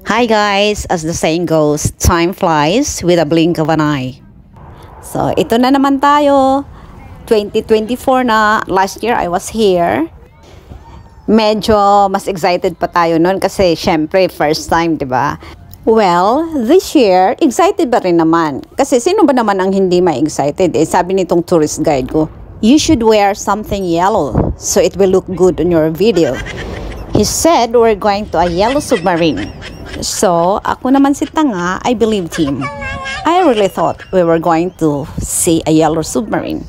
Hi guys, as the saying goes, time flies with a blink of an eye. So, ito na naman tayo. 2024 na. Last year I was here. Medyo mas excited pa tayo noon kasi syempre first time, 'di ba? Well, this year, excited ba rin naman? Kasi sino ba naman ang hindi ma-excited? Sabi nitong tourist guide ko, you should wear something yellow so it will look good on your video. He said we're going to a yellow submarine. So, ako naman si tanga, I believed him. I really thought we were going to see a yellow submarine.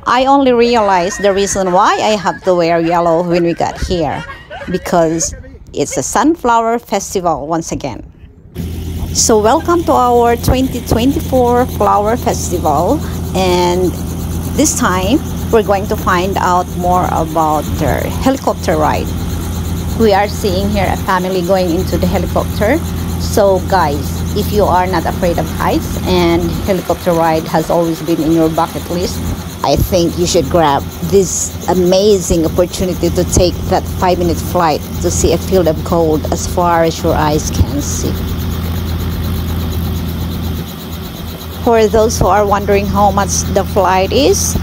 I only realized the reason why I have to wear yellow when we got here. Because it's a sunflower festival once again. So, welcome to our 2024 flower festival. And this time, we're going to find out more about their helicopter ride. We are seeing here a family going into the helicopter. So guys, if you are not afraid of heights and helicopter ride has always been in your bucket list, I think you should grab this amazing opportunity to take that 5-minute flight to see a field of gold as far as your eyes can see. For those who are wondering how much the flight is,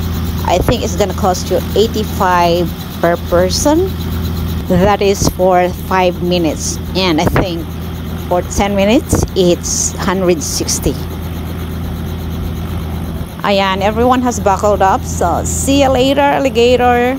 I think it's gonna cost you $85 per person. That is for 5 minutes, and I think for 10 minutes it's 160. Ayan, everyone has buckled up, so see you later, alligator.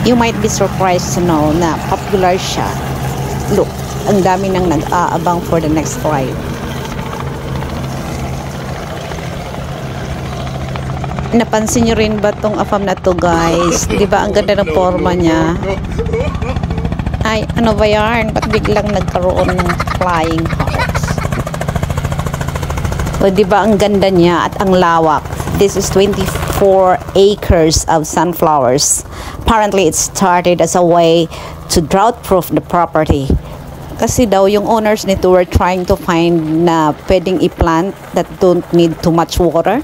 You might be surprised to know na popular siya. Look, ang dami nang nag-aabang for the next flight. Napansin nyo rin ba tong afam na to guys? Diba ang ganda ng forma niya? Ay, ano ba yan? Ba't biglang nagkaroon ng flying house? O diba ang ganda niya at ang lawak? This is 24 acres of sunflowers. Apparently, it started as a way to drought-proof the property. Kasi daw yung owners nito were trying to find na pwedeng i-plant that don't need too much water.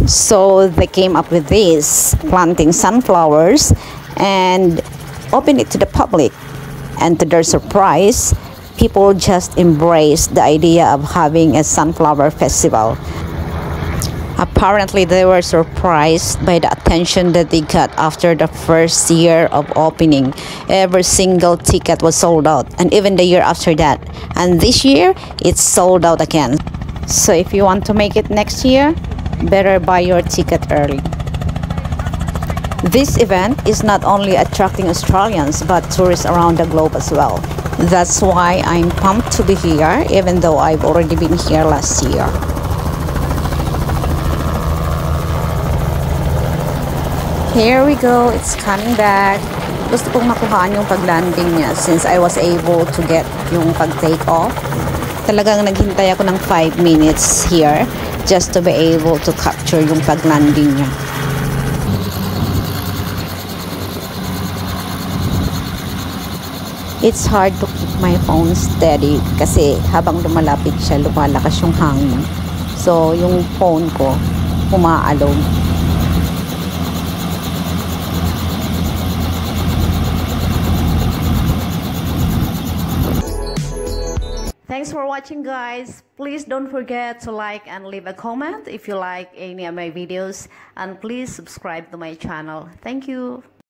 So, they came up with this, planting sunflowers and open it to the public. And to their surprise, people just embraced the idea of having a sunflower festival. Apparently, they were surprised by the attention that they got after the first year of opening. Every single ticket was sold out, and even the year after that. And this year, it's sold out again. So if you want to make it next year, better buy your ticket early. This event is not only attracting Australians, but tourists around the globe as well. That's why I'm pumped to be here, even though I've already been here last year. Here we go, it's coming back. Gusto kong makuhaan yung pag-landing niya since I was able to get yung pag-take off. Talagang naghintay ako ng 5 minutes here just to be able to capture yung pag-landing niya. It's hard to keep my phone steady kasi habang lumalapit siya, lumalakas yung hangin. So, yung phone ko, umaalog. Thanks for watching guys. Please don't forget to like and leave a comment if you like any of my videos, and please subscribe to my channel. Thank you.